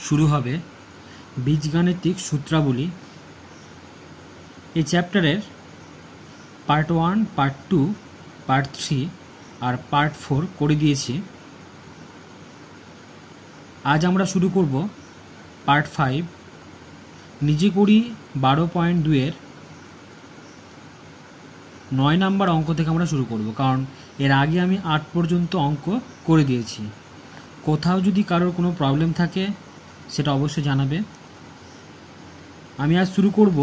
শুরু হবে বীজগাণিতিক সূত্রাবলী। এই চ্যাপ্টারের পার্ট 1, পার্ট 2, পার্ট 3 আর পার্ট 4 করে দিয়েছি। আজ আমরা শুরু করব পার্ট 5। নিজে করি 12.2 এর 9 নাম্বার অঙ্ক থেকে আমরা শুরু করব, কারণ এর আগে আমি 8 পর্যন্ত অঙ্ক করে দিয়েছি। কোথাও যদি কারোর কোনো প্রবলেম থাকে সেটা অবশ্যই জানাবে। আমি আজ শুরু করব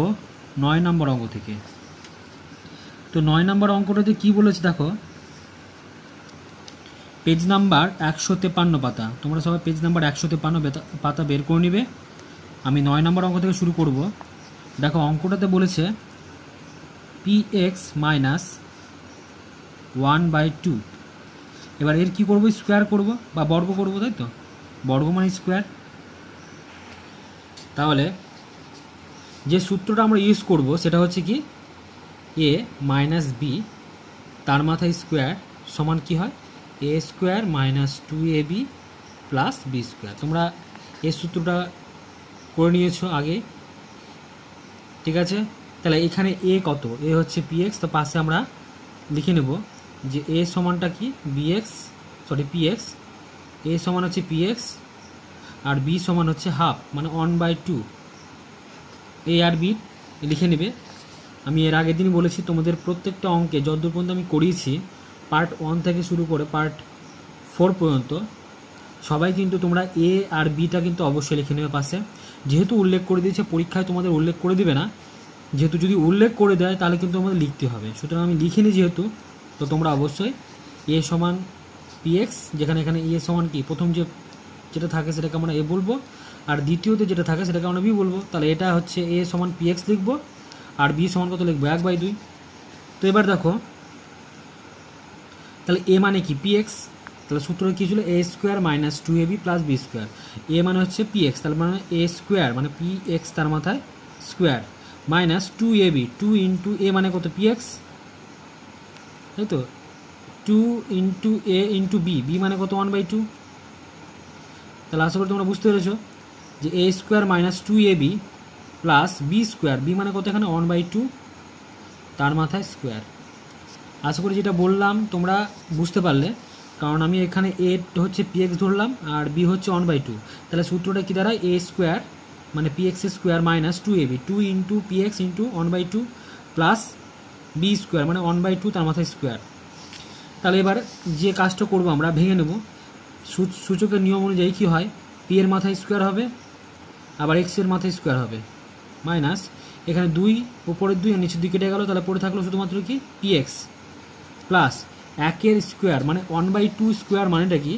9 নাম্বার অঙ্ক থেকে। তো 9 নাম্বার অঙ্কটাতে কি বলেছে দেখো, পেজ নাম্বার 153 পাতা। তোমরা সবাই পেজ নাম্বার 153 পাতা বের করে নিবে। আমি 9 নাম্বার অঙ্ক থেকে শুরু করব। দেখো অঙ্কটাতে বলেছে px মাইনাস 1/2। এবার এর কি করব, স্কোয়ার করব বা বর্গ করব, তাই তো? বর্গ মানে স্কোয়ার। তাহলে যে সূত্রটা আমরা ইউজ করব সেটা হচ্ছে কি, a মাইনাস বি তার মাথায় স্কোয়ার সমান কি হয়, a square minus 2ab plus B square. তোমরা এই সূত্রটা করে নিয়েছো আগে, ঠিক আছে? তাহলে এখানে a কত, a হচ্ছে px, তো পাশে আমরা লিখে নেব যে a সমানটা কি px, a সমান হচ্ছে px আর b সমান হচ্ছে হাফ মানে 1/2। a আর b লিখে নেবে। আমি এর আগের দিন বলেছি তোমাদের প্রত্যেকটা অঙ্কে যতদূর পর্যন্ত আমি করিয়েছি পার্ট 1 থেকে শুরু করে পার্ট 4 পর্যন্ত সবাই কিন্তু তোমরা a আর bটা কিন্তু অবশ্যই লিখে নেবে পাশে। যেহেতু উল্লেখ করে দিয়েছে, পরীক্ষায় তোমাদের উল্লেখ করে দিবে না, যেহেতু যদি উল্লেখ করে দেয় তাহলে কিন্তু আমাদের লিখতে হবে। সুতরাং আমি লিখিনি যেহেতু, তো তোমরা অবশ্যই a সমান px, যেখানে এখানে a সমান কি, প্রথম যেটা থাকে সেটাকে আমরা a বলবো, আর দ্বিতীয়তে যেটা থাকে সেটাকে আমরা b বলবো। তাহলে এটা হচ্ছে a সমান px লিখবো, আর b সমান কত লিখবো, 1/2। তো এবার দেখো তাহলে a মানে কি, px। তাহলে সূত্রটা কী ছিল, a square minus 2ab plus B square. a মানে হচ্ছে px, তাহলে মানে a স্কোয়ার মানে px তার মাথায় square minus 2ab, 2 into a মানে কত, px, তাই তো? 2 into a into b, b মানে কত, 1/2। তাহলে আশা করি তোমরা বুঝতে পেরেছো যে a square minus 2ab plus B square, B মানে কত এখানে 1/2 তার মাথায় স্কোয়ার। আশা করি যেটা বললাম তোমরা বুঝতে পারলে, কারণ আমি এখানে a হচ্ছে px ধরলাম আর b হচ্ছে 1/2। তাহলে সূত্রটা কী দাঁড়ায়, a স্কোয়ার মানে px square minus 2ab, 2 into px into 1/2 plus B square মানে 1/2 তার মাথায় স্কোয়ার। তাহলে এবার যে কাজটা করবো আমরা ভেঙে নেব। সূচকের নিয়ম অনুযায়ী কী হয়, p এর মাথায় স্কোয়ার হবে, আবার x এর মাথায় স্কোয়ার হবে, মাইনাস এখানে 2 উপরের 2 আর নিচের 2 কেটে গেল, তাহলে পড়ে থাকলো শুধুমাত্র কি px প্লাস 1 স্কোয়ার মানে 1/2 স্কোয়ার মানেটা কি,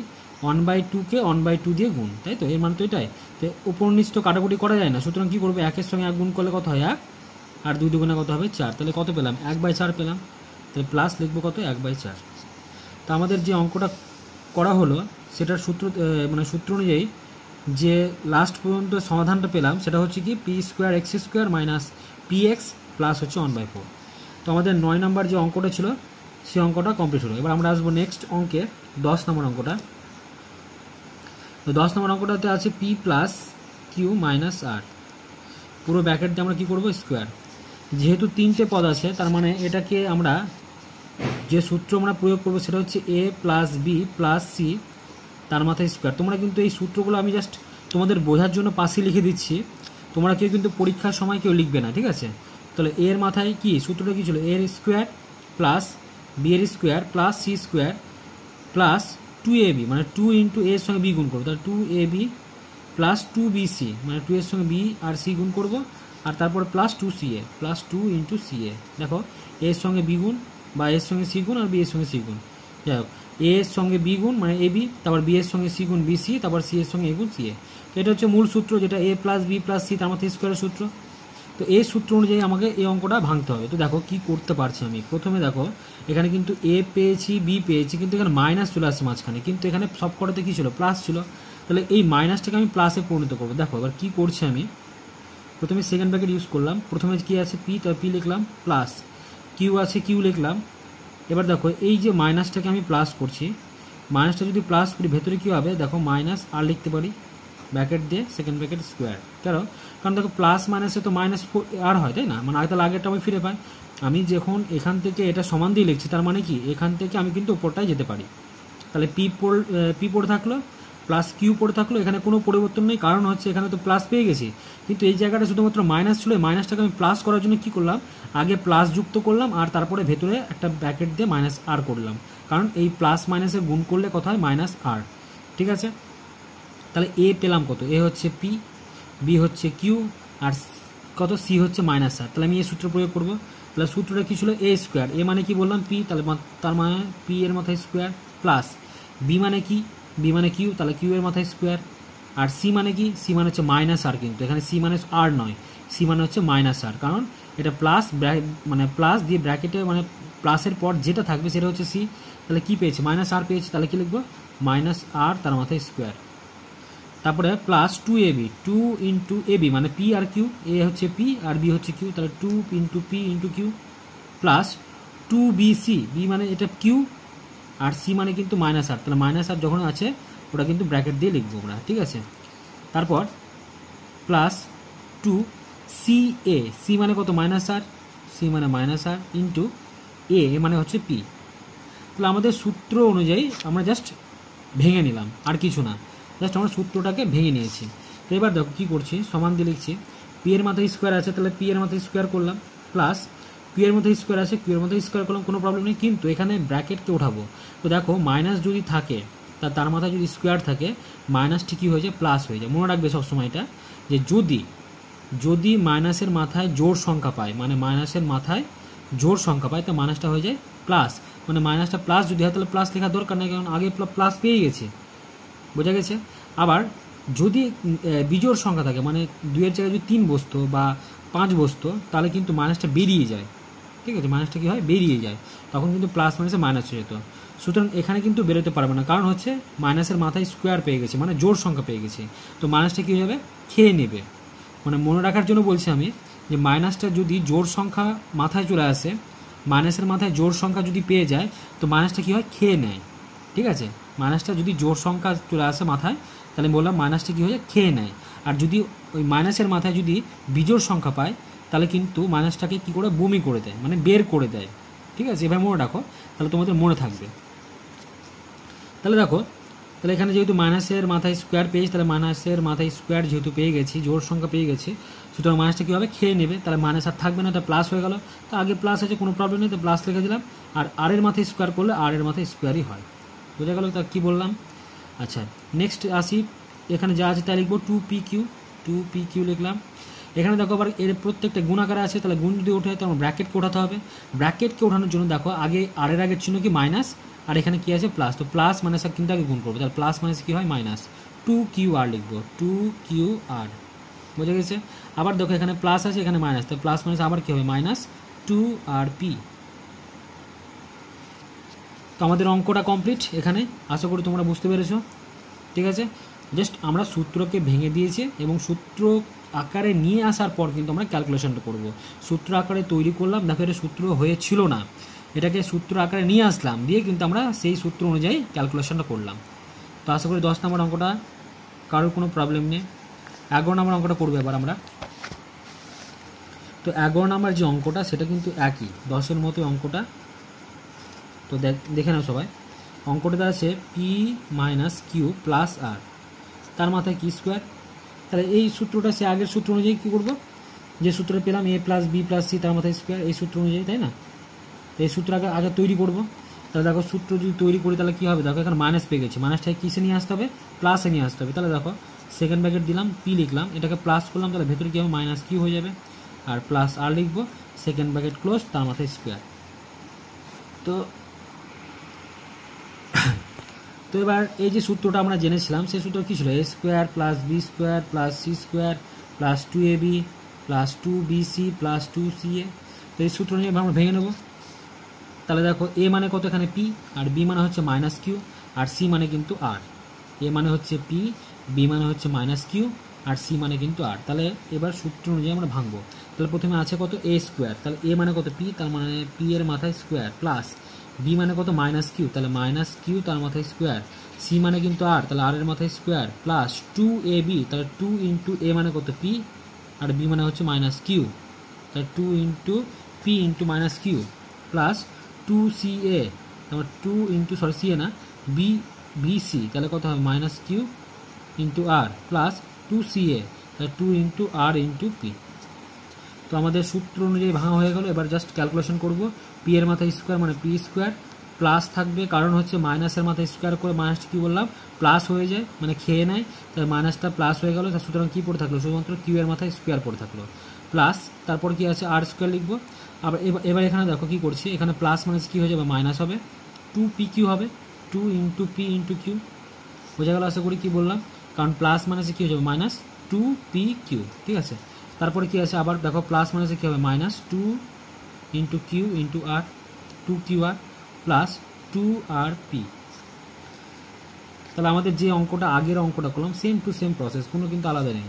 1/2কে 1/2 দিয়ে গুণ, তাই তো? এর মানে তো এটাই। তো উপর নিচ তো কাটাকুটি করা যায় না, সুতরাং কী করবো, 1 সঙ্গে 1 গুণ করলে কত হয় 1, আর 2 দুগুণে কত হবে 4। তাহলে কত পেলাম, 1/4 পেলাম। তাহলে প্লাস লিখবো কত, 1/4। তো আমাদের যে অঙ্কটা করা হলো সেটার সূত্র অনুযায়ী যে লাস্ট পর্যন্ত সমাধানটা পেলাম সেটা হচ্ছে কি, P square x square minus px plus হচ্ছে 1/4। তো আমাদের 9 নাম্বার যে অঙ্কটা ছিল সেই অঙ্কটা কমপ্লিট হলো। এবার আমরা আসবো নেক্সট অঙ্কে 10 নম্বর অঙ্কটা। তো 10 নম্বর অঙ্কটাতে আছে p প্লাস কিউ মাইনাস আর, পুরো ব্র্যাকেট দিয়ে আমরা কী করবো, স্কোয়ার। যেহেতু 3টে পদ আছে তার মানে এটাকে আমরা যে সূত্র আমরা প্রয়োগ করবো সেটা হচ্ছে a plus B plus C তার মাথায় স্কোয়ার। তোমরা কিন্তু এই সূত্রগুলো আমি জাস্ট তোমাদের বোঝার জন্য পাশে লিখে দিচ্ছি, তোমরা কেউ কিন্তু পরীক্ষার সময় কেউ লিখবে না, ঠিক আছে? তাহলে এর মাথায় কি সূত্রটা কী ছিল, a এর স্কোয়ার প্লাস বি এর square plus C square plus 2ab মানে 2 ইন্টু a এর সঙ্গে b গুণ করবো, তাহলে 2ab প্লাস 2bc মানে 2 এর সঙ্গে b আর c গুণ করবো, আর তারপরে plus 2ca plus 2 into ca। দেখো a এর সঙ্গে b গুণ বা এর সঙ্গে c গুণ আর b এর সঙ্গে c গুণ, যাই হোক a এর সঙ্গে b গুণ মানে ab, তারপর b এর সঙ্গে c গুণ bc, তারপর c এর সঙ্গে a গুণ ca। তো এটা হচ্ছে মূল সূত্র, যেটা a plus B plus C তার মাথায় স্কোয়ারের সূত্র। তো এই সূত্র অনুযায়ী আমাকে এই অঙ্কটা ভাঙতে হবে। তো দেখো কি করতে পারছি আমি, প্রথমে দেখো এখানে কিন্তু a পেয়েছি b পেয়েছি, কিন্তু এখানে মাইনাস চলে আসছে মাঝখানে, কিন্তু এখানে সব কটাতে কী ছিল, প্লাস ছিল। তাহলে এই মাইনাসটাকে আমি প্লাসে পরিণত করবো। দেখো এবার কী করছি আমি, প্রথমে সেকেন্ড ব্র্যাকেট ইউজ করলাম, প্রথমে কী আছে p, তার p লিখলাম, প্লাস কিউ আছে কিউ লিখলাম। এবার দেখো এই যে মাইনাসটাকে আমি প্লাস করছি, মাইনাসটা যদি প্লাস করি ভেতরে কী হবে, দেখো মাইনাস আর লিখতে পারি, ব্র্যাকেট দিয়ে সেকেন্ড ব্র্যাকেট স্কোয়ার। কারণ দেখো প্লাস মাইনাসে তো মাইনাস আর হয়, তাই না, মানে তাহলে আগেরটা আমি ফিরে পাই। আমি যখন এখান থেকে এটা সমান দিয়ে লিখছি, তার মানে কি এখান থেকে আমি কিন্তু উপরটায় যেতে পারি। তাহলে পি পড়ে থাকলো প্লাস কিউ পড়ে থাকলো, এখানে কোনো পরিবর্তন নেই, কারণ হচ্ছে এখানে তো প্লাস পেয়ে গেছি, কিন্তু এই জায়গাটা শুধুমাত্র মাইনাস ছিল। মাইনাসটাকে আমি প্লাস করার জন্য কী করলাম, আগে প্লাস যুক্ত করলাম আর তারপরে ভেতরে একটা ব্র্যাকেট দিয়ে মাইনাস আর করলাম, কারণ এই প্লাস মাইনাসে গুণ করলে কত হয়, মাইনাস আর। ঠিক আছে, তাহলে এ পেলাম কত, এ হচ্ছে পি, বি হচ্ছে কিউ, আর কত সি হচ্ছে মাইনাস আর। তাহলে আমি এই সূত্র প্রয়োগ করবো। তাহলে সূত্রটা কী ছিল, এ স্কোয়ার, এ মানে কি বললাম পি, তাহলে তার মানে পি এর মাথায় স্কোয়ার, প্লাস বি মানে কি, বি মানে কিউ, তাহলে কিউ এর মাথায় স্কোয়ার, আর সি মানে কি, সি মানে হচ্ছে মাইনাস আর, কিন্তু এখানে সি মানে আর নয়, সি মানে হচ্ছে মাইনাস আর, কারণ এটা প্লাস মানে প্লাস দিয়ে ব্র্যাকেটে মানে প্লাসের পর যেটা থাকবে সেটা হচ্ছে সি। তাহলে কি পেয়েছে, মাইনাস আর পেয়েছে, তাহলে কি লিখবো, মাইনাস আর তার মাথায় স্কোয়ার। তারপরে প্লাস 2ab, 2 ইন্টু এবি মানে পি আর কিউ, এ হচ্ছে পি আর বি হচ্ছে কিউ, তাহলে 2 into P into Q, plus 2bc, B মানে এটা কিউ আর সি মানে কিন্তু মাইনাস আর, তাহলে মাইনাস আর যখন আছে ওটা কিন্তু ব্র্যাকেট দিয়ে লিখবো আমরা। ঠিক আছে, তারপর প্লাস 2ca, সি মানে কত, মাইনাস আর, সি মানে মাইনাস আর, ইন্টু এ মানে হচ্ছে পি। তাহলে আমাদের সূত্র অনুযায়ী আমরা জাস্ট ভেঙে নিলাম, আর কিছু না, জাস্ট আমরা সূত্রটাকে ভেঙে নিয়েছি। তো এবার দেখো কী করছি, সমান দিয়ে লিখছি, পি এর মাথায় স্কোয়ার আছে, তাহলে পি এর মাথায় স্কোয়ার করলাম, প্লাস কিউ এর মধ্যে স্কোয়ার আছে, কিউ এর মধ্যে স্কোয়ার করলাম, কোনো প্রবলেম নেই, কিন্তু এখানে ব্র্যাকেটকে উঠাবো। তো দেখো মাইনাস যদি থাকে, তার মাথায় যদি স্কোয়ার থাকে, মাইনাসটি কী হয়ে যায়, প্লাস হয়ে যায়। মনে রাখবে সবসময় এটা, যে যদি মাইনাসের মাথায় জোড় সংখ্যা পায়, মানে মাইনাসের মাথায় জোড় সংখ্যা পায়, তো মাইনাসটা হয়ে যায় প্লাস, মানে মাইনাসটা প্লাস যদি হয় তাহলে প্লাস লেখার দরকার নেই, কারণ আগে প্লাস পেয়ে গেছে, বোঝা গেছে। আবার যদি বিজোড় সংখ্যা থাকে, মানে 2-এর জায়গায় যদি 3 বসতো বা 5 বসতো, তাহলে কিন্তু মাইনাসটা বেরিয়ে যায়। ঠিক আছে, মাইনাসটা কী হয়, বেরিয়ে যায়, তখন কিন্তু প্লাস মাইনাসে মাইনাস হয়ে যেত। সুতরাং এখানে কিন্তু বেরোতে পারবে না, কারণ হচ্ছে মাইনাসের মাথায় স্কোয়ার পেয়ে গেছে, মানে জোড় সংখ্যা পেয়ে গেছে, তো মাইনাসটা কী হয়ে যাবে, খেয়ে নেবে। মানে মনে রাখার জন্য বলছি আমি, যে মাইনাসটা যদি জোড় সংখ্যা মাথায় চলে আসে, মাইনাসের মাথায় জোড় সংখ্যা যদি পেয়ে যায়, তো মাইনাসটা কী হয়, খেয়ে নেয়। ঠিক আছে, মাইনাসটা যদি জোড় সংখ্যা চলে আসে মাথায়, তাহলে বললাম মাইনাসটা কী হয়ে যায়, খেয়ে নেয়। আর যদি ওই মাইনাসের মাথায় যদি বিজোড় সংখ্যা পায়, তাহলে কিন্তু মাইনাসটাকে কী করে, বমি করে দেয়, মানে বের করে দেয়। ঠিক আছে, এবার মনে রাখো, তাহলে তোমাদের মনে থাকবে। তাহলে দেখো, তাহলে এখানে যেহেতু মাইনাসের মাথায় স্কোয়ার পেয়েছি, তাহলে মাইনাসের মাথায় স্কোয়ার যেহেতু পেয়ে গেছি, জোড় সংখ্যা পেয়ে গেছি, সুতরাং মাইনাসটা কী হবে, খেয়ে নেবে, তাহলে মাইনাস আর থাকবে না, এটা প্লাস হয়ে গেল। তো আগে প্লাস আছে, কোনো প্রবলেম নেই, তো প্লাস লিখে দিলাম, আর আর এর মাথায় স্কোয়ার করলে আর এর মাথায় স্কোয়ারই হয়, বোঝা গেল। তা কী বললাম, আচ্ছা নেক্সট আসি, এখানে যা আছে তাই লিখবো, 2pq লিখলাম। এখানে দেখো আবার এর প্রত্যেকটা গুণ আকারে আছে, তাহলে গুণ যদি ওঠে তো আমার ব্র্যাকেটকে ওঠাতে হবে। ব্র্যাকেটকে ওঠানোর জন্য দেখো আগে আর এর আগের চিহ্ন কি, মাইনাস, আর এখানে কি আছে, প্লাস, তো প্লাস মাইনাস কিন্তু আগে গুণ করবো, তাহলে প্লাস মাইনাস কী হয়, মাইনাস 2qr লিখবো, 2qr, বোঝা গেছে। আবার দেখো এখানে প্লাস আছে, এখানে মাইনাস, তো প্লাস মাইনাস আবার কী হবে, মাইনাস 2rp। তো আমাদের অঙ্কটা কমপ্লিট এখানে, আশা করি তোমরা বুঝতে পেরেছো। ঠিক আছে, জাস্ট আমরা সূত্রকে ভেঙে দিয়েছি এবং সূত্র আকারে নিয়ে আসার পর কিন্তু আমরা ক্যালকুলেশনটা করব। সূত্র আকারে তৈরি করলাম, দেখো এটা সূত্র হয়েছিল না, এটাকে সূত্র আকারে নিয়ে আসলাম, দিয়ে কিন্তু আমরা সেই সূত্র অনুযায়ী ক্যালকুলেশনটা করলাম। তো আশা করি 10 নম্বর অঙ্কটা কারোর কোনো প্রবলেম নেই। 11 নম্বর অঙ্কটা করবো এবার আমরা। তো 11 নম্বর যে অঙ্কটা সেটা কিন্তু একই 10-এর মতো অঙ্কটা। তো দেখে নাও সবাই, অঙ্কটাতে আছে পি মাইনাস কিউ প্লাস আর, তার মাথায় কি স্কোয়ার। তাহলে এই সূত্রটা সে আগের সূত্র অনুযায়ী কী করবো, যে সূত্রটা পেলাম এ প্লাস বি প্লাস সি তার মাথায় স্কোয়ার, এই সূত্র অনুযায়ী, তাই না। এই সূত্র আগে তৈরি করবো। তাহলে দেখো সূত্র যদি তৈরি করি তাহলে কী হবে, দেখো এখানে মাইনাস পেয়ে গেছি, মাইনাসটাকে কিসে নিয়ে আসতে হবে, প্লাসে নিয়ে আসতে হবে। তাহলে দেখো সেকেন্ড ব্র্যাকেট দিলাম, পি লিখলাম, এটাকে প্লাস করলাম, তাহলে ভেতরে কী হবে, মাইনাস কিউ হয়ে যাবে, আর প্লাস আর লিখবো, সেকেন্ড ব্র্যাকেট ক্লোজ, তার মাথায় স্কোয়ার। তো এবার এই যে সূত্রটা আমরা জেনেছিলাম, সেই সূত্র কী ছিল, A square plus B square plus C square plus 2ab plus 2bc plus 2ca। তো এই সূত্র নিয়ে আমরা ভেঙে নেব। তাহলে দেখো এ মানে কত, এখানে পি, আর বি মানে হচ্ছে মাইনাস কিউ, আর সি মানে কিন্তু আর। এ মানে হচ্ছে পি, বি মানে হচ্ছে মাইনাস কিউ, আর সি মানে কিন্তু আর। তাহলে এবার সূত্র অনুযায়ী আমরা ভাঙবো। তাহলে প্রথমে আছে কত, এ স্কোয়ার, তাহলে এ মানে কত, পি, তার মানে পি এর মাথায় স্কোয়ার, প্লাস বি মানে কত, মাইনাস কিউ, তাহলে মাইনাস কিউ তার মাথায় স্কোয়ার, সি মানে কিন্তু আর, তাহলে আর এর মাথায় স্কোয়ার প্লাস 2ab, তাহলে 2 ইন্টু এ মানে কত পি, আর বি মানে হচ্ছে মাইনাস কিউ, তাহলে 2 into P into minus Q plus 2ca, তারপর 2 ইন্টু সি এ না বিসি, তাহলে কত হবে মাইনাস কিউ ইন্টু আর প্লাস 2ca, তাহলে 2 ইন্টু আর ইন্টু পি। তো আমাদের সূত্র অনুযায়ী ভাঙা হয়ে গেল। এবার জাস্ট ক্যালকুলেশন করব। পি এর মাথায় স্কোয়ার মানে পি স্কোয়ার প্লাস থাকবে, কারণ হচ্ছে মাইনাসের মাথায় স্কোয়ার করে মাইনাসটা কী বললাম প্লাস হয়ে যায়, মানে খেয়ে নেয়, তাই মাইনাসটা প্লাস হয়ে গেল। সুতরাং কী পড়ে থাকলো, শুধুমাত্র কিউ এর মাথায় স্কোয়ার পড়ে থাকলো প্লাস, তারপর কি আছে আর স্কোয়ার লিখবো। আবার এবার এখানে দেখো কী করছি, এখানে প্লাস মাইনাস কী হয়ে যাবে মাইনাস হবে, 2p কিউ হবে, 2 ইন্টু পি ইন্টু কিউ। বোঝা গেল আশা করি কী বললাম, কারণ প্লাস মাইনাসে কী হয়ে যাবে মাইনাস 2p কিউ, ঠিক আছে। তারপরে কি আছে আবার দেখো প্লাস মাইনাসে কী হবে মাইনাস 2 ইন্টু কিউ ইন্টু আর, 2qr প্লাস 2rp। তাহলে আমাদের যে অঙ্কটা আগের অঙ্কটা করলাম সেম টু সেম প্রসেস, কোনো কিন্তু আলাদা নেই।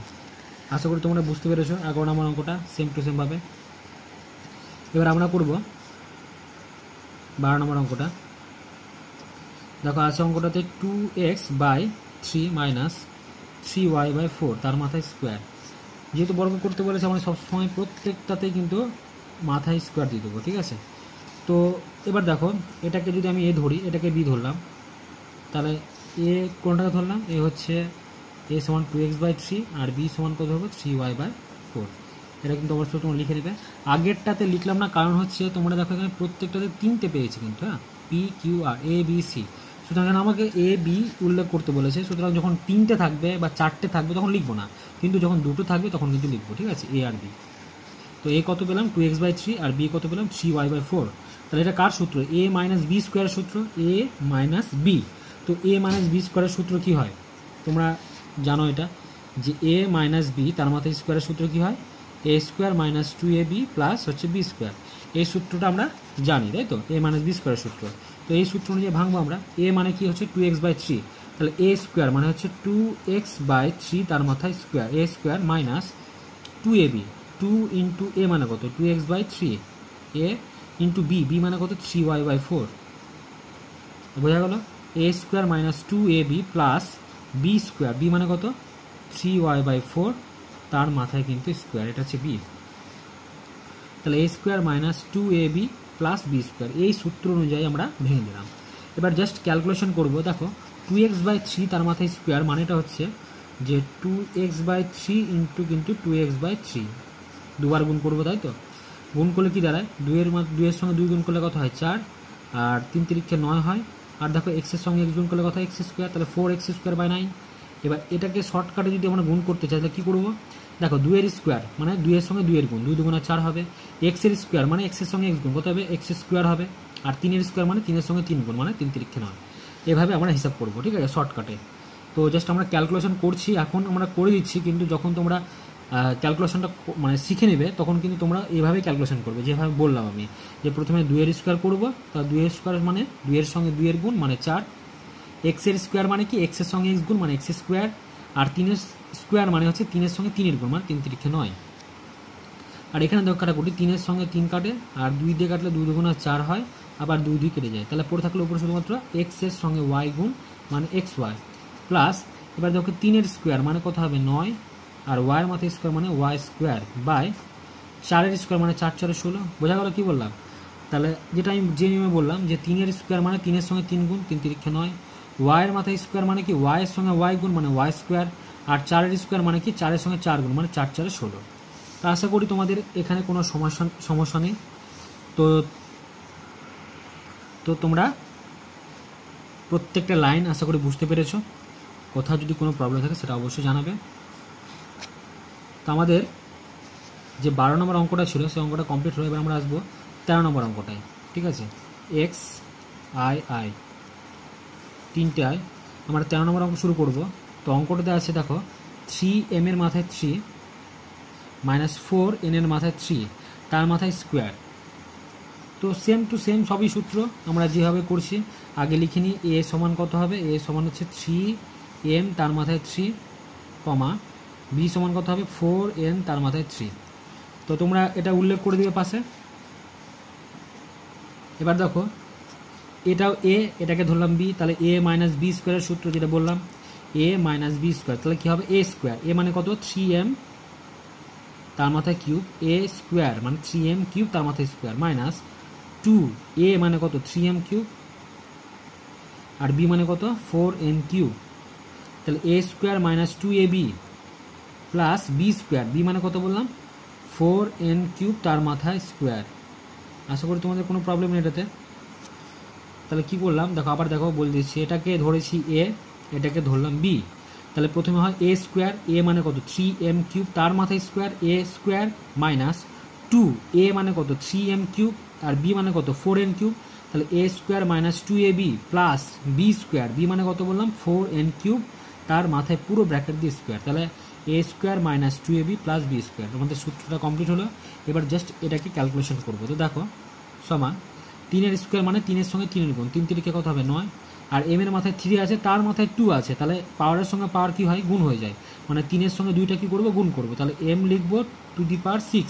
আশা করি তোমরা বুঝতে পেরেছো 11 নম্বর অঙ্কটা সেম টু সেম ভাবে। এবার আমরা করব 12 নম্বর অঙ্কটা। দেখো আছে অঙ্কটাতে 2x/3 মাইনাস 3y/4 তার মাথায় স্কোয়ার। যেহেতু বর্গ করতে বলেছে আমরা সবসময় প্রত্যেকটাতেই কিন্তু মাথায় স্কোয়ার দিয়ে দেবো, ঠিক আছে। তো এবার দেখো এটাকে যদি আমি এ ধরি, এটাকে বি ধরলাম, তাহলে এ কোনটাকে ধরলাম, এ হচ্ছে এ সমান 2x/3 আর বি সমান কত হবে 3y/4। এটা কিন্তু অবশ্যই তোমরা লিখে নেবে। আগেরটাতে লিখলাম না, কারণ হচ্ছে তোমরা দেখো এখানে প্রত্যেকটাতে 3টে পেয়েছি কিন্তু, হ্যাঁ P Q R A B C. সুতরাং আমাকে এ বি উল্লেখ করতে বলেছে, সুতরাং যখন 3টে থাকবে বা 4টে থাকবে তখন লিখবো না, কিন্তু যখন 2টো থাকবে তখন কিন্তু লিখবো, ঠিক আছে, এ আর বি। তো এ কত পেলাম 2x/3 আর বি কত পেলাম 3y/4। তাহলে এটা কার সূত্র, এ মাইনাস বি স্কোয়ারের সূত্র, এ মাইনাস বি। তো এ মাইনাস বি স্কোয়ারের সূত্র কী হয় তোমরা জানো এটা, যে এ মাইনাস বি তার মাথায় স্কোয়ারের সূত্র কী হয়, এ স্কোয়ার মাইনাস 2ab প্লাস হচ্ছে বি স্কোয়ার। এই সূত্রটা আমরা জানি, তাই তো, এ মাইনাস বি স্কোয়ারের সূত্র। তো এই সূত্র অনুযায়ী ভাঙবো আমরা। এ মানে কি হচ্ছে 2x/3, তাহলে এ স্কোয়ার মানে হচ্ছে 2x/3 তার মাথায় square, A square minus 2ab, 2 into এ মানে কত 2x/3, এ ইন্টু বি, বি মানে কত 3y/4। বোঝা গেল, A square minus 2ab plus B square, B মানে কত 3y/4 তার মাথায় কিন্তু স্কোয়ার, এটা হচ্ছে বি। তাহলে A square minus 2ab plus B square, এই সূত্র অনুযায়ী আমরা ভেঙে দিলাম। এবার জাস্ট ক্যালকুলেশন করব। দেখো 2x/3 তার মাথায় স্কোয়ার মানেটা হচ্ছে যে 2x/3 ইন্টু কিন্তু 2x/3 দুবার গুণ করবো, তাই তো। গুণ করলে কি দাঁড়ায়, 2-এর সঙ্গে 2 গুণ করলে কত হয় 4, আর 3 তিরিক্ষে 9 হয়, আর দেখো এক্সের সঙ্গে এক্স গুণ করলে কত হয় এক্স স্কোয়ার, তাহলে 4x²/9। এবার এটাকে শর্টকাটে যদি আমরা গুণ করতে চাই তাহলে কী করবো, দেখো 2-এর স্কোয়ার মানে 2-এর সঙ্গে 2-এর গুণ, 2 দুগুণে 4 হবে, এক্সের স্কোয়ার মানে এক্সের সঙ্গে এক্স গুণ কত হবে এক্স স্কোয়ার হবে, আর 3-এর স্কোয়ার মানে 3-এর সঙ্গে 3 গুণ মানে 3 তিরিক্ষে 9। এভাবে আমরা হিসাব করবো, ঠিক আছে, শর্টকাটে। তো জাস্ট আমরা ক্যালকুলেশন করছি, এখন আমরা করে দিচ্ছি, কিন্তু যখন তোমরা ক্যালকুলেশনটা মানে শিখে নেবে তখন কিন্তু তোমরা এইভাবেই ক্যালকুলেশন করবে, যেভাবে বললাম আমি, যে প্রথমে 2-এর স্কোয়ার করবো, তা 2-এর স্কোয়ার মানে 2-এর সঙ্গে 2-এর গুণ মানে 4, এক্সের স্কোয়ার মানে কি এক্সের সঙ্গে এক্স গুণ মানে এক্স স্কোয়ার, আর 3-এর স্কোয়ার মানে হচ্ছে 3-এর সঙ্গে 3-এর গুণ মানে 3 তিরিক্ষে 9। আর এখানে দেখো কাটাকুটি, 3-এর সঙ্গে 3 কাটে, আর 2 দিয়ে কাটলে 2 দুগুণে 4 হয়, আবার 2 2 কেটে যায়, তাহলে পড়ে থাকলে উপরে শুধুমাত্র এক্সের সঙ্গে ওয়াই গুণ মানে এক্স ওয়াই প্লাস, এবার দেখো 3-এর স্কোয়ার মানে কত হবে 9, আর ওয়াইয়ের মাথায় স্কোয়ার মানে ওয়াই স্কোয়ার বাই 4-এর স্কোয়ার মানে 4 4 16। বোঝা গেল কী বললাম, তাহলে যেটা আমি যে নিয়মে বললাম যে 3-এর স্কোয়ার মানে 3-এর সঙ্গে 3 গুণ 3 তিরিক্ষে 9, ওয়াইয়ের মাথায় স্কোয়ার মানে কি ওয়াইয়ের সঙ্গে ওয়াই গুণ মানে ওয়াই স্কোয়ার, আর 4-এর স্কোয়ার মানে কি 4-এর সঙ্গে 4 গুণ মানে 4 4 16। তা আশা করি তোমাদের এখানে কোনো সমস্যা নেই। তো তোমরা প্রত্যেকটা লাইন আশা করি বুঝতে পেরেছো। কোথাও যদি কোনো প্রবলেম থাকে সেটা অবশ্যই জানাবে। তো আমাদের যে 12 নম্বর অঙ্কটা ছিল সেই অঙ্কটা কমপ্লিট হলো। এবার আমরা আসবো 13 নম্বর অঙ্কটায়, ঠিক আছে, এক্স আই আই 3টে আই। আমরা 13 নম্বর অঙ্ক শুরু করব। তো অঙ্কটাতে আছে দেখো 3m এর মাথায় 3 মাইনাস 4n এর মাথায় 3 তার মাথায় স্কোয়ার। তো সেম টু সেম সবই সূত্র আমরা যেভাবে করছি আগে লিখে নিই। এ সমান কত হবে, এ সমান হচ্ছে 3m তার মাথায় 3 কমা বি সমান কত হবে 4n তার মাথায় 3। তো তোমরা এটা উল্লেখ করে দিবে পাশে। এবার দেখো এটাও এ, এটাকে ধরলাম বি, তাহলে এ মাইনাস বি স্কোয়ারের সূত্র যেটা বললাম এ মাইনাস বি স্কোয়ার, তাহলে কী হবে এ স্কোয়ার, এ মানে কত 3m তার মাথায় কিউব, এ স্কোয়ার মানে 3m কিউব তার মাথায় স্কোয়ার মাইনাস 2 এ মানে কত 3m কিউব আর বি মানে কত 4n কিউব, তাহলে A square minus 2ab plus B square, B মানে কত বললাম 4n কিউব তার মাথায় স্কোয়ার। আশা করি তোমাদের কোনো প্রবলেম নেই এটাতে। তাহলে কি করলাম দেখো, আবার দেখো বলে দিচ্ছি, এটাকে ধরেছি এ, এটাকে ধরলাম বি, তাহলে প্রথমে হয় এ স্কোয়ার, এ মানে কত 3m কিউব তার মাথায় স্কোয়ার, এ স্কোয়ার মাইনাস 2 এ মানে কত 3m কিউব আর বি মানে কত 4n কিউব, তাহলে A square minus 2ab plus B square, B মানে কত বললাম 4n কিউব তার মাথায় পুরো ব্র্যাকেট দিয়ে স্কোয়ার, তাহলে A square minus 2ab plus B square. আমাদের সূত্রটা কমপ্লিট হলো। এবার জাস্ট এটাকে ক্যালকুলেশন করবো। তো দেখো সমান 3 স্কোয়ার মানে 3 সঙ্গে 3 গুণ, 3 3 কত হবে 9, আর m এর মাথায় 3 আছে তার মাথায় 2 আছে, তাহলে পাওয়ারের সঙ্গে পাওয়ার কি হয় গুণ হয়ে যায়, মানে 3 সঙ্গে 2টা কি করবো গুণ করবো, তাহলে m লিখবো টু দি পাওয়ার 6,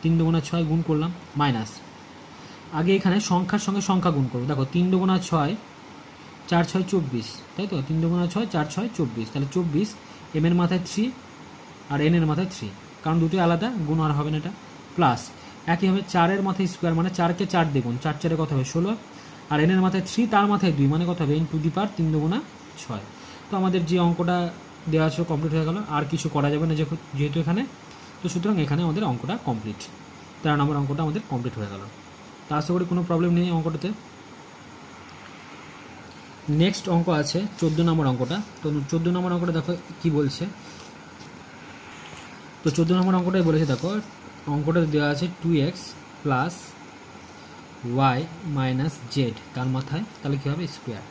3 দুগুণা 6 গুণ করলাম মাইনাস, আগে এখানে সংখ্যার সঙ্গে সংখ্যা গুণ করবো, দেখো 3 দুগুণা 6 4 6 24, তাই তো 3 দুগুণা 6 4 6 24, তাহলে 24 m এর মাথায় 3 আর n এর মাথায় 3, কারণ দুটোই আলাদা গুণ আর হবে না এটা, প্লাস একইভাবে 4-এর মাথায় স্কোয়ার মানে 4কে 4 দিয়ে গুণ, 4 4 কত হবে 16, আর n এর মাথায় 3 তার মাথায় 2 মানে কত হবে n টু দি পাওয়ার 3 দুগুণা 6। তো আমাদের যে অঙ্কটা দেওয়া আছে কমপ্লিট হয়ে গেল, আর কিছু করা যাবে না যেহেতু এখানে, তো সুতরাং এখানে আমাদের অঙ্কটা কমপ্লিট, 13 নম্বর অঙ্কটা আমাদের কমপ্লিট হয়ে গেল। তা আশা করি কোনো প্রবলেম নেই অঙ্কটাতে। নেক্সট অঙ্ক আছে 14 নম্বর অঙ্কটা। তো 14 নম্বর অঙ্কটা দেখো কি বলছে। তো 14 নম্বর অঙ্কটাই বলেছে, দেখো অঙ্কটা দেওয়া আছে 2x plus Y minus Z তার মাথায় তাহলে কী হবে স্কোয়ার।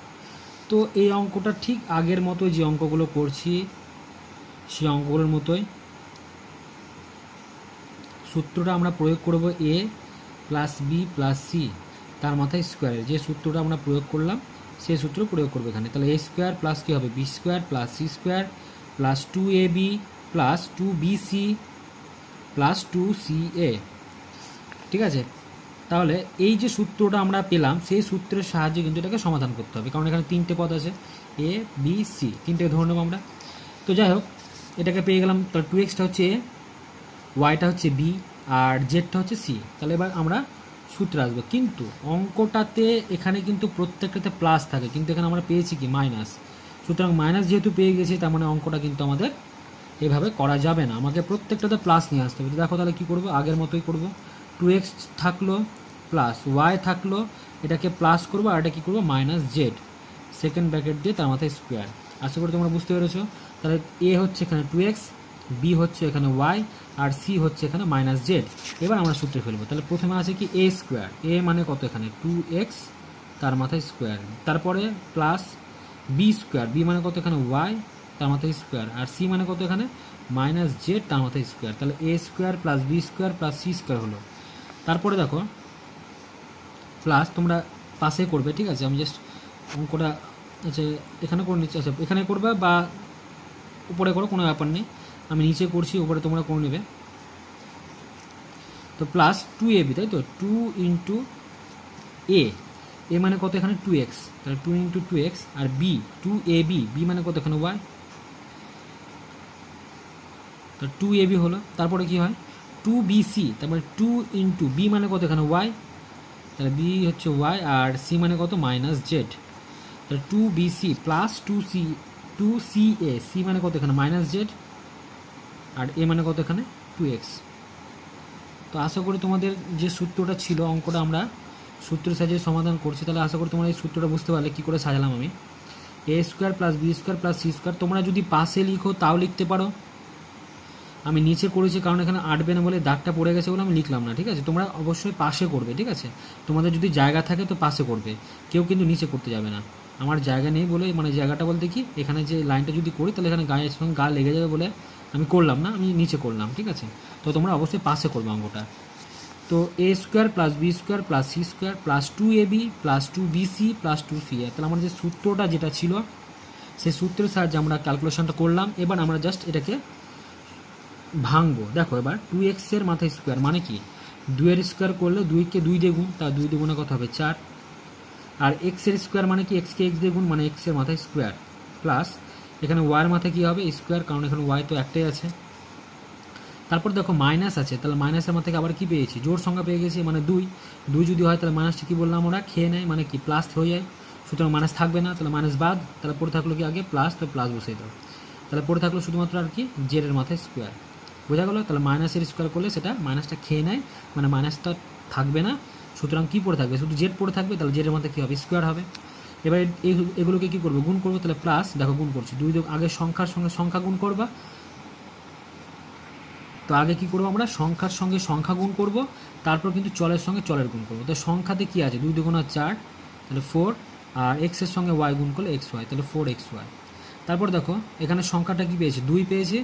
তো এই অঙ্কটা ঠিক আগের মতো যে অঙ্কগুলো করছি সেই অঙ্কগুলোর মতোই সূত্রটা আমরা প্রয়োগ করব এ প্লাস বি প্লাস সি তার মাথায় স্কোয়ারের, যে সূত্রটা আমরা প্রয়োগ করলাম সেই সূত্র প্রয়োগ করবো এখানে। তাহলে এ স্কোয়ার প্লাস কী হবে B square plus C square plus 2ab plus 2bc plus 2ca, ঠিক আছে। তাহলে এই যে সূত্রটা আমরা পেলাম সেই সূত্রের সাহায্যে কিন্তু এটাকে সমাধান করতে হবে, কারণ এখানে 3টে পদ আছে এ বি সি, 3টে ধরে নেব আমরা। তো যাই হোক এটাকে পেয়ে গেলাম, তাহলে 2xটা হচ্ছে এ, ওয়াইটা হচ্ছে বি আর জেডটা হচ্ছে সি। তাহলে এবার আমরা সূত্রে আসবো, কিন্তু অঙ্কটাতে এখানে কিন্তু প্রত্যেকটাতে প্লাস থাকে, কিন্তু এখানে আমরা পেয়েছি কি মাইনাস, সুতরাং মাইনাস যেহেতু পেয়ে গেছি তার মানে অঙ্কটা কিন্তু আমাদের এভাবে করা যাবে না, আমাকে প্রত্যেকটাতে প্লাস নিয়ে আসতে হবে। দেখো তাহলে কী করবো, আগের মতোই করব, 2x থাকলো প্লাস ওয়াই থাকলো, এটাকে প্লাস করবো আর এটা কী করবো মাইনাস জেড, সেকেন্ড ব্র্যাকেট দিয়ে তার মাথায় স্কোয়ার। আশা করি তোমরা বুঝতে পেরেছো। তাহলে এ হচ্ছে এখানে 2x, বি হচ্ছে এখানে ওয়াই আর সি হচ্ছে এখানে মাইনাস জেড। এবার আমরা সূত্রে ফেলবো। তাহলে প্রথমে আছে কি এ স্কোয়ার, এ মানে কত এখানে 2x তার মাথায় স্কোয়ার, তারপরে প্লাস বি স্কোয়ার, বি মানে কত এখানে ওয়াই তার মাথায় স্কোয়ার, আর সি মানে কত এখানে মাইনাস জেড তার মাথায় স্কোয়ার। তাহলে A square plus B square plus C square হলো। তারপরে দেখো প্লাস তোমরা পাশে করবে, ঠিক আছে, আমি জাস্ট অঙ্কটা আচ্ছা এখানে করে নিচ্ছি, আচ্ছা এখানে করবে বা উপরে করো কোনো ব্যাপার নেই, আমি নিচে করছি উপরে তোমরা করে নেবে। তো প্লাস 2ab, তাই তো 2 ইন্টু এ, এ মানে কত এখানে 2x, তাহলে 2 ইন্টু 2x আর বি 2ab, বি মানে কত এখানে ওয়াই, তো 2ab হলো। তারপরে কি হয় 2bc, তারপরে 2 ইন্টু বি মানে কত এখানে ওয়াই, তাহলে বি হচ্ছে ওয়াই আর সি মানে কত মাইনাস জেড, তাহলে 2bc প্লাস 2ca, সি মানে কত এখানে মাইনাস জেড আর এ মানে কত এখানে 2x। তো আশা করি তোমাদের যে সূত্রটা ছিল অঙ্কটা আমরা সূত্রের সাহায্যে সমাধান করছি, তাহলে আশা করি তোমরা এই সূত্রটা বুঝতে পারলে কী করে সাজালাম আমি। A square plus B square plus C square, তোমরা যদি পাশে লিখো তাও লিখতে পারো, আমি নিচে করেছি কারণ এখানে আটবে না বলে দাগটা পড়ে গেছে বলে আমি লিখলাম না, ঠিক আছে। তোমরা অবশ্যই পাশে করবে, ঠিক আছে, তোমাদের যদি জায়গা থাকে তো পাশে করবে, কেউ কিন্তু নিচে করতে যাবে না। আমার জায়গা নেই বলে, মানে জায়গাটা বলতে কি এখানে যে লাইনটা যদি করি তাহলে এখানে গায়ের সঙ্গে গা লেগে যাবে বলে আমি করলাম না, আমি নিচে করলাম, ঠিক আছে। তো তোমরা অবশ্যই পাশে করবে অঙ্কটা। তো A square plus B square plus C square plus 2ab plus 2bc plus 2ca, তাহলে আমার যে সূত্রটা যেটা ছিল সেই সূত্রের সাহায্যে আমরা ক্যালকুলেশনটা করলাম। এবার আমরা জাস্ট এটাকে ভাঙবো। দেখো এবার 2x এর মাথায় স্কোয়ার মানে কি 2 এর স্কোয়ার করলে 2কে 2 দিয়ে গুণ, তা 2 দিয়ে গুণে কত হবে 4, আর এক্সের স্কোয়ার মানে কি এক্সকে এক্স দিয়ে গুণ মানে এক্সের মাথায় স্কোয়ার প্লাস এখানে ওয়াইয়ের মাথায় কী হবে স্কোয়ার, কারণ এখানে ওয়াই তো একটাই আছে। তারপর দেখো মাইনাস আছে, তাহলে মাইনাসের মাথায় আবার কি পেয়েছি জোর সংখ্যা পেয়ে গেছি মানে 2 2 যদি হয় তাহলে মাইনাসটা কী বললাম আমরা খেয়ে নেয় মানে কি প্লাস হয়ে যায়, সুতরাং মাইনাস থাকবে না, তাহলে মাইনাস বাদ, তাহলে পড়ে থাকলো কি আগে প্লাস, তো প্লাস বসিয়ে দাও, তাহলে পড়ে থাকলো শুধুমাত্র আর কি জেডের মাথায় স্কোয়ার। বোঝা গেলো? তাহলে মাইনাসের স্কোয়ার করলে সেটা মাইনাসটা খেয়ে নেয় মানে মাইনাসটা থাকবে না, সুতরাং কী পড়ে থাকবে শুধু জেড পড়ে থাকবে, তাহলে জেডের মাথায় কী হবে স্কোয়ার হবে। এবার এগুলোকে কী করবো গুণ করবো, তাহলে প্লাস দেখো গুণ করছি 2 আগে সংখ্যার সঙ্গে সংখ্যা গুণ করবা, তো আগে কী করবো আমরা সংখ্যার সঙ্গে সংখ্যা গুণ করব, তারপর কিন্তু চলের সঙ্গে চলের গুণ করবো। তো সংখ্যাতে কী আছে 2 2 4 তাহলে 4, আর এক্সের সঙ্গে ওয়াই গুণ করলে এক্স ওয়াই তাহলে 4xy। তারপর দেখো এখানে সংখ্যাটা কী পেয়েছে 2 পেয়েছে,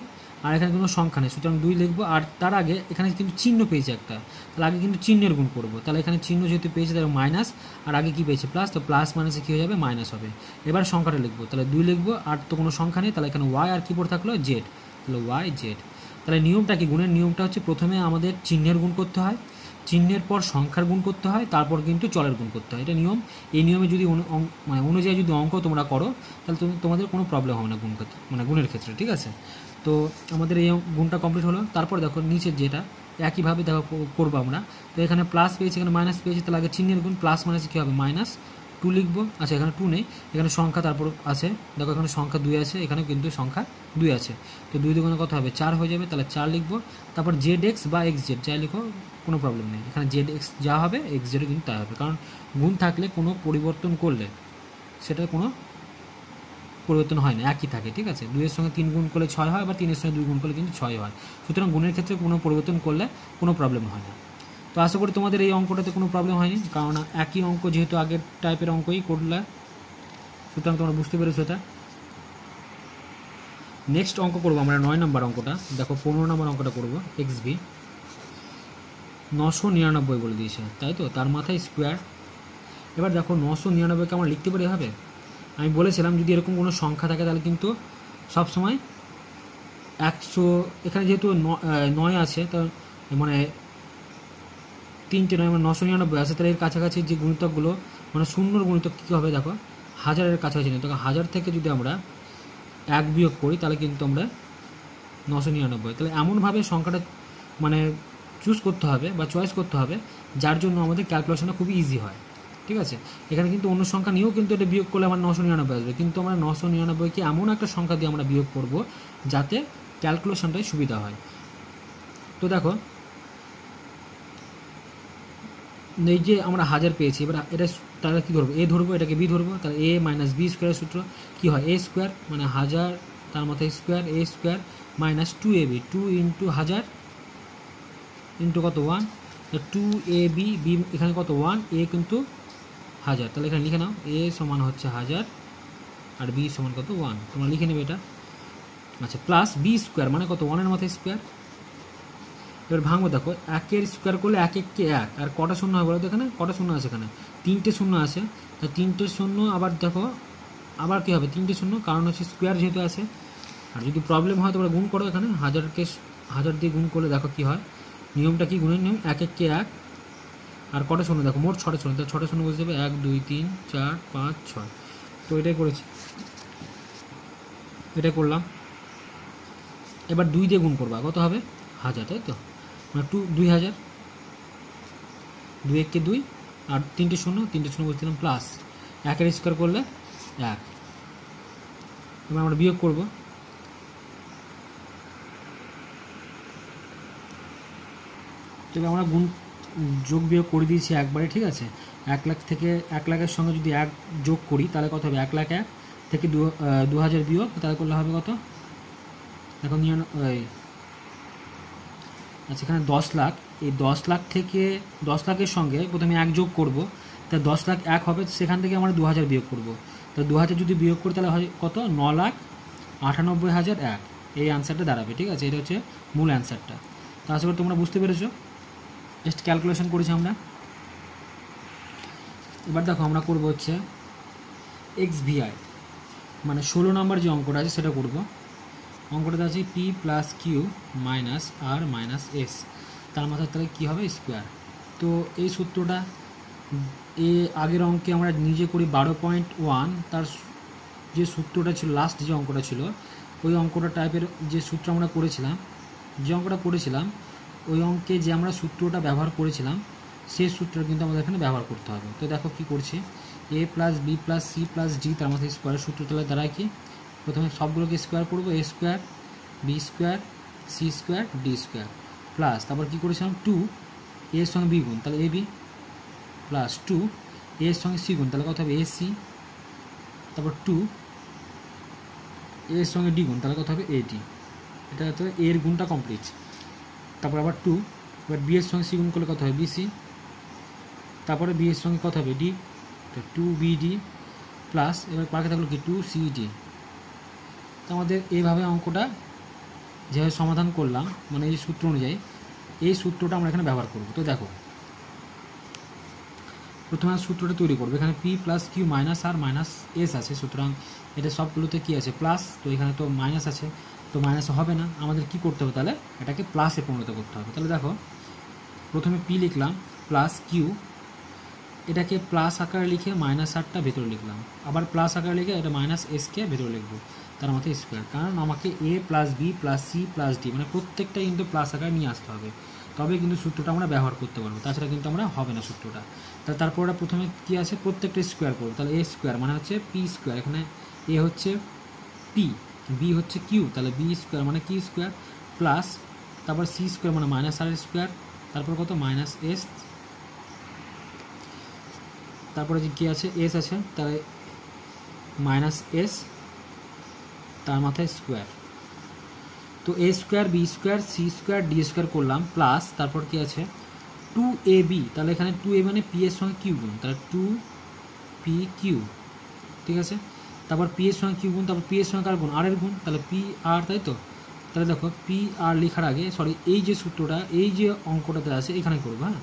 আর এখানে কোনো সংখ্যা নেই, সুতরাং 2 লিখবো, আর তার আগে এখানে কিন্তু চিহ্ন পেয়েছে একটা, তাহলে আগে কিন্তু চিহ্নের গুণ করবো, তাহলে এখানে চিহ্ন যেহেতু পেয়েছে তাহলে মাইনাস, আর আগে কী পেয়েছে প্লাস, তো প্লাস মাইনাসে কী হয়ে যাবে মাইনাস হবে। এবার সংখ্যাটা লিখবো, তাহলে 2 লিখবো, আর তো কোনো সংখ্যা নেই, তাহলে এখানে ওয়াই আর কী পড়ে থাকলো জেড, তাহলে ওয়াই জেড। তাহলে নিয়মটা কি, গুণের নিয়মটা হচ্ছে প্রথমে আমাদের চিহ্নের গুণ করতে হয়, চিহ্নের পর সংখ্যার গুণ করতে হয়, তারপর কিন্তু চলের গুণ করতে হয়, এটা নিয়ম। এই নিয়মে যদি মানে অনুযায়ী যদি অঙ্ক তোমরা করো তাহলে তোমাদের কোনো প্রবলেম হবে না গুণ ক্ষেত্রে মানে গুণের ক্ষেত্রে, ঠিক আছে। তো আমাদের এই গুণটা কমপ্লিট হলো। তারপর দেখো নিচের যেটা একইভাবে দেখো করবো আমরা, তো এখানে প্লাস পেয়েছি এখানে মাইনাস পেয়েছি, তাহলে আগে চিহ্নের গুণ প্লাস মাইনাস কী হবে মাইনাস, 2 লিখবো, আচ্ছা এখানে 2 নেই, এখানে সংখ্যা তারপর আছে, দেখো এখানে সংখ্যা 2 আছে, এখানে কিন্তু সংখ্যা 2 আছে, তো 2 2 কত হবে 4 হয়ে যাবে, তাহলে 4 লিখবো। তারপর জেড এক্স বা এক্স জেড যাই লিখো কোনো প্রবলেম নেই, এখানে জেড এক্স যা হবে এক্স জেডও কিন্তু তাই হবে, কারণ গুণ থাকলে কোনো পরিবর্তন করলে সেটার কোনো পরিবর্তন হয় না, একই থাকে, ঠিক আছে। 2 এর সঙ্গে 3 গুণ করলে 6 হয়, বা 3 এর সঙ্গে 2 গুণ করলে কিন্তু 6 হয়, সুতরাং গুণের ক্ষেত্রে কোনো পরিবর্তন করলে কোনো প্রবলেম হয় না। তো আশা করি তোমাদের এই অঙ্কটাতে কোনো প্রবলেম হয়নি, কারণ একই অঙ্ক যেহেতু আগের টাইপের অঙ্কই করলে, সুতরাং তোমরা বুঝতে পেরেছো এটা। নেক্সট অঙ্ক করবো আমরা 9 নম্বর অঙ্কটা, দেখো 15 নম্বর অঙ্কটা করবো এক্স ভি 999 বলে দিয়েছে, তাই তো, তার মাথায় স্কোয়ার। এবার দেখো 999কে আমরা লিখতে পারি হবে, আমি বলেছিলাম যদি এরকম কোনো সংখ্যা থাকে তাহলে কিন্তু সবসময় 100, এখানে যেহেতু 9 আছে তো মানে 3টে 9 মানে 999 আছে, তাহলে এর কাছাকাছি যে গুণিতকগুলো মানে শূন্যর গুণিতক কী হবে দেখো হাজারের কাছাকাছি নেই, তখন 1000 থেকে যদি আমরা 1 বিয়োগ করি তাহলে কিন্তু আমরা 999, তাহলে এমনভাবে সংখ্যাটা মানে চুজ করতে হবে বা চয়েস করতে হবে যার জন্য আমাদের ক্যালকুলেশনটা খুবই ইজি হয়, ঠিক আছে। এখানে কিন্তু অন্য সংখ্যা নিয়েও কিন্তু এটা বিয়োগ করলে আমার 999 আসবে, কিন্তু আমরা 999কে এমন একটা সংখ্যা দিয়ে আমরা বিয়োগ করব যাতে ক্যালকুলেশনটাই সুবিধা হয়। তো দেখো এই যে আমরা 1000 পেয়েছি, এবার এটা তাহলে কী ধরবো এ ধরবো, এটাকে বি ধরবো, তাহলে এ মাইনাস বি স্কোয়ারের সূত্র কী হয় এ স্কোয়ার মানে 1000 তার মাথায় square A square minus 2ab 2 into 1000 into কত 1, 2ab বি এখানে কত 1 এ কিন্তু 1000, তাহলে এখানে লিখে নাও এ সমান হচ্ছে 1000 আর বি সমান কত 1, তোমরা লিখে নেবে এটা। আচ্ছা প্লাস বি স্কোয়ার মানে কত 1 এর মাথায় স্কোয়ার। এবার ভাঙবো, দেখো 1 এর স্কোয়ার করলে 1 1 1, আর কটা শূন্য হয় বলো তো, এখানে কটা শূন্য আছে, এখানে 3টে শূন্য আছে, তা 3টে শূন্য আবার দেখো আবার কী হবে 3টে শূন্য, কারণ হচ্ছে স্কোয়ার যেহেতু আছে। আর যদি প্রবলেম হয় তোমরা গুণ করো, এখানে 1000কে 1000 দিয়ে গুণ করলে দেখো কী হয়, নিয়মটা কি গুণের নিয়ম 1 1 1, আর কটা শূন্য দেখো মোট 6টে শূন্য, তাহলে 6টে শূন্য বুঝতে যাবে 1 2 3 4 5 6, তো এটাই করেছি, এটাই করলাম। এবার 2 দিয়ে গুণ করবা কত হবে 1000, তাই তো, মানে 2000, 2 1 2 আর 3টে শূন্য বলছিলাম প্লাস 1 এর স্কোয়ার করলে 1। এবার আমরা বিয়োগ করব, তবে আমরা গুণ যোগ বিয়োগ করে দিয়েছি একবারে, ঠিক আছে। 1 লাখ থেকে 1 লাখের সঙ্গে যদি 1 যোগ করি তাহলে কত হবে 1 লাখ 1 থেকে 2000 বিয়োগ, তাহলে করলে হবে কত এখন আচ্ছা এখানে 10 লাখ, এই 10 লাখ থেকে 10 লাখের সঙ্গে প্রথমে 1 যোগ করব, তা 10 লাখ 1 হবে, সেখান থেকে আমরা 2000 বিয়োগ করব, তো 2000 যদি বিয়োগ করি তাহলে হয় কত 9,98,001, এই অ্যান্সারটা দাঁড়াবে, ঠিক আছে। এটা হচ্ছে মূল অ্যান্সারটা। তো আশা করি তোমরা বুঝতে পেরেছো, জাস্ট ক্যালকুলেশন করেছি আমরা। এবার দেখো আমরা করব হচ্ছে এক্স ভিআই মানে 16 নম্বর যে অঙ্কটা আছে সেটা করব। অঙ্কটাতে আছে পি প্লাস কিউ মাইনাস আর মাইনাস এস, তার মাথায় তাহলে কী হবে স্কোয়ার। তো এই সূত্রটা আগের অঙ্কে আমরা নিজে করি 12.1, তার যে সূত্রটা ছিল, লাস্ট যে অঙ্কটা ছিল, ওই অঙ্কটা টাইপের যে সূত্র আমরা করেছিলাম, ওই অঙ্কে যে আমরা সূত্রটা ব্যবহার করেছিলাম সেই সূত্রটা কিন্তু আমাদের এখানে ব্যবহার করতে হবে। তো দেখো কি করছি, a plus B plus C plus D তার মধ্যে স্কোয়ারের সূত্র তাহলে দাঁড়ায় কি, প্রথমে সবগুলোকে স্কোয়ার করবো, a square B square C square D square plus তারপর কী করেছিলাম 2 এর সঙ্গে বি গুণ তাহলে এ বি প্লাস 2 এর সঙ্গে সি গুণ তাহলে কত হবে এ সি, তারপর 2 এর সঙ্গে ডি গুণ তাহলে কত হবে এডি। এটা হচ্ছে এর গুণটা কমপ্লিট। তারপর আবার 2, এবার বি এর সঙ্গে সি গুণ করলে কত হবে বিসি, তারপরে বি এর সঙ্গে কত হবে ডি, তো 2BD প্লাস এবার বাকি থাকলো কি 2CD। তো আমাদের এইভাবে অঙ্কটা যেভাবে সমাধান করলাম, মানে এই সূত্র অনুযায়ী, এই সূত্রটা আমরা এখানে ব্যবহার করব। তো দেখো প্রথমে সূত্রটা তৈরি করবো, এখানে পি প্লাস কিউ মাইনাস আর মাইনাস এস আছে, সুতরাং এটা সবগুলোতে কী আছে প্লাস, তো এখানে তো মাইনাস আছে, তো মাইনাস হবে না, আমাদের কি করতে হবে তাহলে এটাকে প্লাসে পরিণত করতে হবে। তাহলে দেখো প্রথমে পি লিখলাম প্লাস কিউ, এটাকে প্লাস আকারে লিখে মাইনাস আরটা ভেতরে লিখলাম, আবার প্লাস আকারে লিখে এটা মাইনাস এসকে ভেতরে লিখবো, তার মধ্যে স্কোয়ার, কারণ আমাকে A plus B plus C plus D মানে প্রত্যেকটা কিন্তু প্লাস আকারে নিয়ে আসতে হবে, তবে কিন্তু সূত্রটা আমরা ব্যবহার করতে পারবো, তাছাড়া কিন্তু আমরা হবে না সূত্রটা। তারপর প্রথমে কী আছে প্রত্যেকটা স্কোয়ার করবো, তাহলে এ স্কোয়ার মানে হচ্ছে পি স্কোয়ার, এখানে এ হচ্ছে পি, বি হচ্ছে কিউ, তাহলে বি স্কোয়ার মানে কিউ স্কোয়ার প্লাস তারপর সি স্কোয়ার মানে মাইনাস আর স্কোয়ার, তারপর কত মাইনাস এস, তারপরে যে কী আছে এস আছে, তাহলে মাইনাস এস তার মাথায় স্কোয়ার, তো A square B square C square D square করলাম প্লাস তারপর কি আছে 2AB, তাহলে এখানে 2A মানে পি এর সঙ্গে কিউ গুণ, তাহলে 2PQ, ঠিক আছে। তারপর পি এর সঙ্গে কিউ গুণ, তারপর পি এর সঙ্গে কার গুণ আর এর গুণ, তাহলে পি আর, তাই তো। তাহলে দেখো পি আর লেখার আগে এই যে সূত্রটা, এই যে অঙ্কটাতে আছে এখানে করবো, হ্যাঁ।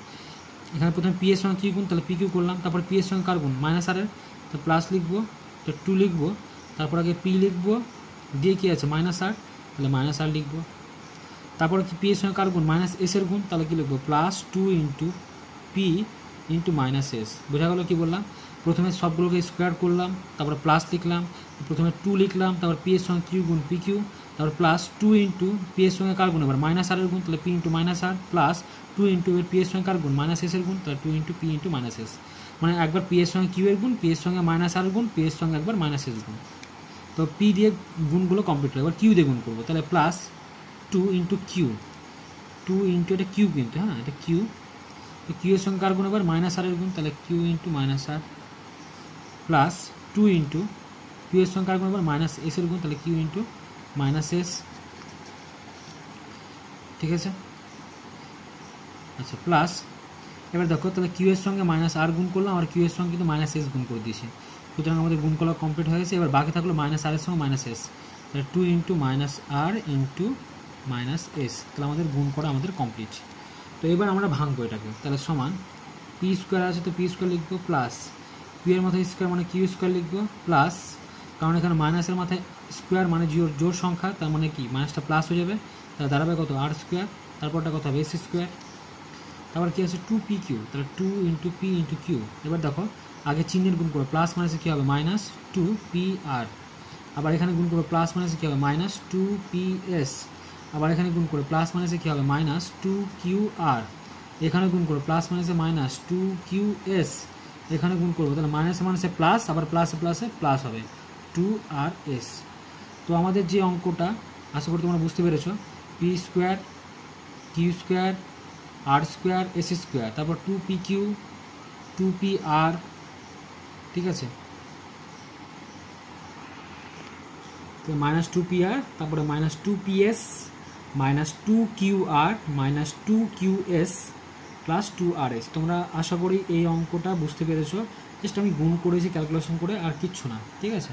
এখানে প্রথমে পি এর সঙ্গে কিউ গুণ, তাহলে পি কিউ করলাম, তারপর পি এর সঙ্গে কার গুণ মাইনাস আর এর, তো প্লাস লিখবো, তো 2 লিখবো, তারপর আগে পি লিখবো, দিয়ে কী আছে মাইনাস আর, তাহলে মাইনাস আর লিখবো, তারপরে কি পি এর সঙ্গে কার গুণ মাইনাস এস এর গুণ, তাহলে কী লিখবো plus 2 into P into minus S. বোঝা গেলো কী বললাম, প্রথমে সবগুলোকে স্কোয়ার করলাম, তারপরে প্লাস লিখলাম, প্রথমে 2 লিখলাম, তারপর পি এর সঙ্গে কিউ গুণ পি কিউ, তারপর প্লাস 2 ইন্টু পি এর সঙ্গে কার গুণ এবার মাইনাস আর এর গুণ, তাহলে পি ইন্টু মাইনাস আর প্লাস 2 ইন্টু এর পি এর সঙ্গে কার গুণ মাইনাস এস এর গুণ, তাহলে 2 into P into minus S, মানে একবার পি এর সঙ্গে কিউ এর গুণ, পি এর সঙ্গে মাইনাস আর গুণ, পি এর সঙ্গে একবার মাইনাস এস গুণ। তো পি দিয়ে গুণগুলো কমপ্লিট হবে, এবার কিউ দিয়ে গুণ করবো, তাহলে প্লাস 2 ইন্টু কিউ, 2 ইন্টু এটা কিউ কিন্তু, হ্যাঁ এটা কিউ, তো কিউ এর সঙ্গে কার গুণ এবার মাইনাস আর এর গুণ, তাহলে কিউ ইন্টু মাইনাস আর প্লাস 2 ইন্টু কিউ এর সঙ্গে কার গুণ এবার মাইনাস এস এর গুণ, তাহলে কিউ ইন্টু মাইনাস এস, ঠিক আছে। আচ্ছা প্লাস এবার দেখো তাহলে কিউ এর সঙ্গে মাইনাস আর গুণ করলাম, আর কিউ এর সঙ্গে কিন্তু মাইনাস এস গুণ করে দিয়েছি, সুতরাং আমাদের গুণ করা কমপ্লিট হয়েছে। এবার বাকি থাকলো মাইনাস আর এর সঙ্গে মাইনাস এস, তাহলে 2 ইন্টু মাইনাস আর ইন্টু মাইনাস এস, তাহলে আমাদের গুণ করা আমাদের কমপ্লিট। তো এবার আমরা ভাঙবো এটাকে, তাহলে সমান পি স্কোয়ার আছে তো পি স্কোয়ার লিখবো প্লাস কিউ এর মাথায় স্কোয়ার মানে কিউ স্কোয়ার লিখবো প্লাস, কারণ এখানে মাইনাসের মাথায় স্কোয়ার মানে জোর সংখ্যা, তার মানে কি মাইনাসটা প্লাস হয়ে যাবে, তাহলে দাঁড়াবে কত আর স্কোয়ার, তারপরটা কত হবে এস স্কোয়ার, তারপর কী আছে 2PQ, তাহলে 2 ইন্টু পি ইন্টু কিউ। এবার দেখো আগে চিহ্নের গুণ করো, প্লাস মাইনাসে কী হবে মাইনাস 2PR, আবার এখানে গুণ করো প্লাস মাইনাসে কী হবে মাইনাস 2PS, আবার এখানে গুণ করে প্লাস মাইনাসে কী হবে মাইনাস 2QR, এখানে গুণ করো প্লাস মাইনাসে মাইনাস 2QS, এখানে গুণ করবো তাহলে মাইনাসে মাইনাসে প্লাস, আবার প্লাসে প্লাসে প্লাস হবে 2RS। তো আমাদের যে অঙ্কটা আশা করি তোমরা বুঝতে পেরেছো, পি স্কোয়ার কিউ স্কোয়ার আর স্কোয়ার এস স্কোয়ার, তারপর 2PQ 2PR, ঠিক আছে, তো মাইনাস 2PR, তারপরে minus 2PS minus 2QR minus 2QS plus 2RS। তোমরা আশা করি এই অঙ্কটা বুঝতে পেরেছো, জাস্ট আমি গুণ করেছি ক্যালকুলেশন করে, আর কিচ্ছু না, ঠিক আছে।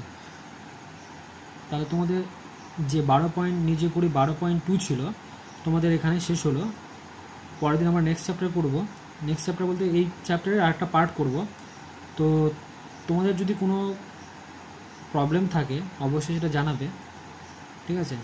তাহলে তোমাদের যে 12 পয়েন্ট নিজে করি 12.2 ছিল তোমাদের এখানে শেষ হলো। পরের দিন আমরা নেক্সট চ্যাপ্টার করব, নেক্সট চ্যাপ্টার বলতে এই চ্যাপ্টারের আরেকটা পার্ট করব। তো তোমাদের যদি কোনো প্রবলেম থাকে অবশ্যই সেটা জানাবে, ঠিক আছে।